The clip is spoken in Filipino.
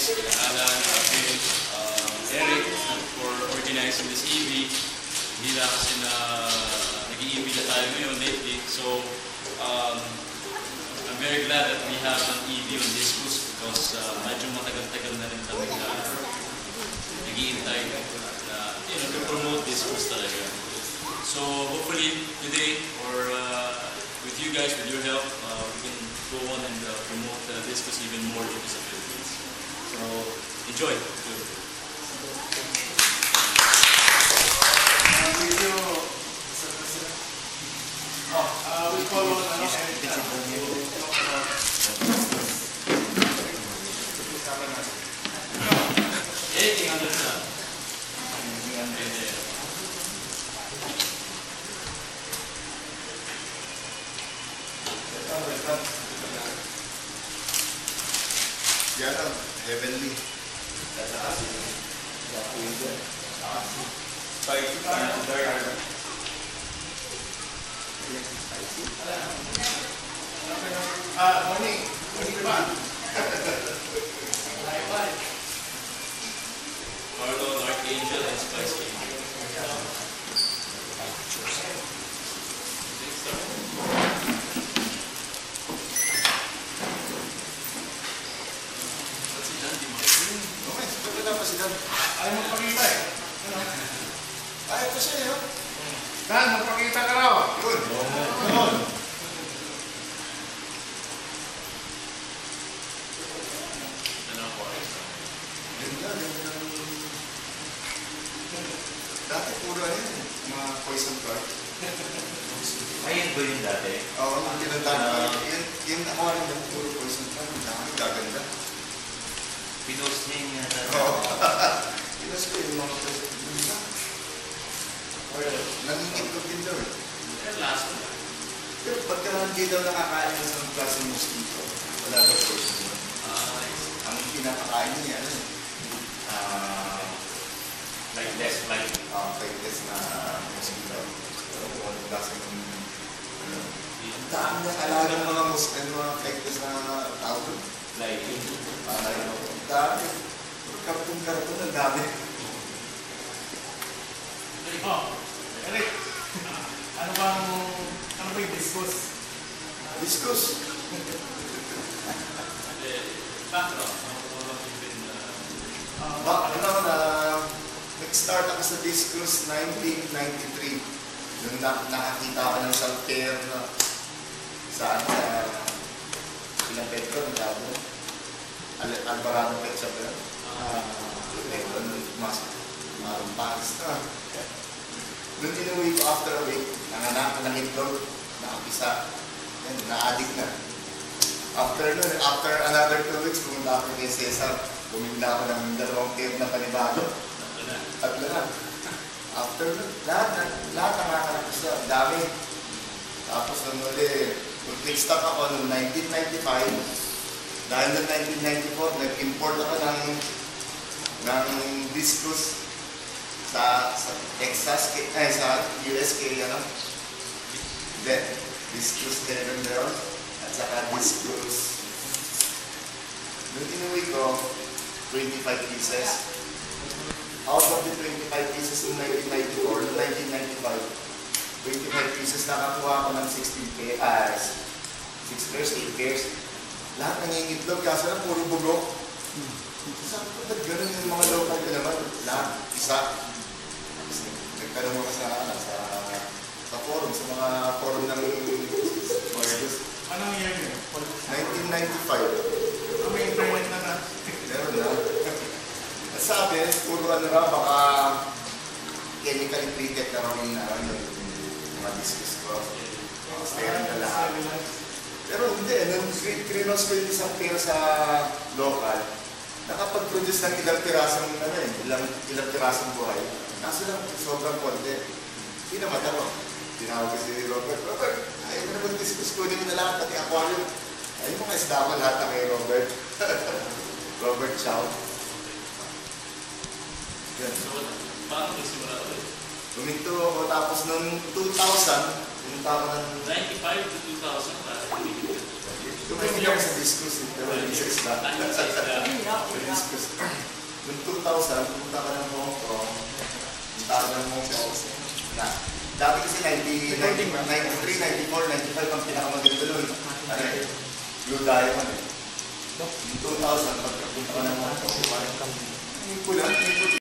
kila Alan, Phil, Eric for organizing this EV. Hindi na kasi na nag-EV na tayo ngayon lately. So, I'm very glad that we have an EV on Discus because medyo matagal-tagal na rin kami na nag-iintay na to promote Discus talaga. So, hopefully today or with you guys, with your help, we can go on and promote Discus even more dito sa Philippines. So, enjoy! We follow anything under the sun. Yan ang heavenly. Morning ba? Carlo, Archangel, and Spice King. Ayaw magpakita eh. Ayaw ko siya eh. Dan, magpakita ka raw. Yun. Yun. Dati puro ano yun, mga poison card. Ayun ba yun dati? Oo, yung tinatawag. Yung nakuha rin yung puro poison card. Ang gaganda. Pinost niya yung yata. Oo. Pinost ko yung mga poison card. Nangingit ko din daw eh. Pero pagka hindi daw nakakain ng isang klase ng mosquito, wala daw poison card. Ang pinapakain niya, ano eh? Like this, like this na mosquito. Pero kung anong klase ng ang dami niya alagang mga mosquito, mga fectus na tao doon. like Ang dami. Karton-karton, ang dami. Eric, ano ba yung discuss? Discuss. Nag-start ako sa Discus 1993. Nung nakakita ako ng salter na saan sa ilang Petro, nagabo. Alvarado Petro ba yun? Petro, Marumpas. Nung inuwi ko after a week, nanganak ko ng itlog, nakapisa. Na-addict na. After another 2 weeks, pumunta ako kay Cesar. Bumila ako ng 2 pair na panibago. Tatlo na. After lahat nakakanak siya. Dami. Tapos nung uli, nag-stop ako noong 1995. Dahil noong 1994, nag-import ako ng Discus sa Texas, sa US, ano? Then, Discus Heaven meron. At saka Discus. Nung inuwi ko, 25 pieces. Out of the 25 pieces in 1994, 1995, 25 pieces nakakuha ko ng 16 pairs, 6 pairs, 8 pairs. Lahat nangingitlog, kaso na puro bugok. Sabi ko, ba't gano'n yung mga local ko naman? Lahat, isa. Nagtanong ako sa forum, sa mga forum ng Anong year yun? 1995. May internet na na. Meron na. At sabi, puro ano na, baka chemically treated na raw yung mga discs ko. Sterile na lahat. Pero hindi, nung krinos ko yung isang pair sa local, nakapag-produce ng ilang pirasong, ilang pirasong buhay. Kaso lang, sobrang konti. Hindi na mataro. Tinawag ko si Robert, ayaw mo naman discuss ko, hindi mo na lahat, pati aquarium. Ayun mga isda ko lahat na kay Robert. Robert Chow. Yan. So, paano nagsimula ulit? Tuminto ako, tapos noong 2000, pumunta ako ng 95 to 2000, tuminto ako sa discuss, pero hindi sa isda. discus. Noong 2000, pumunta ka ng Hong Kong. Punta ka ng Hong Kong. Na, dati kasi 93, 94, 95 ang pinakamaganda nun. Ano eh, Blue Diamond eh. Noong 2000, pagkapunta ka ng Hong Kong, parang yung pula, yung puti.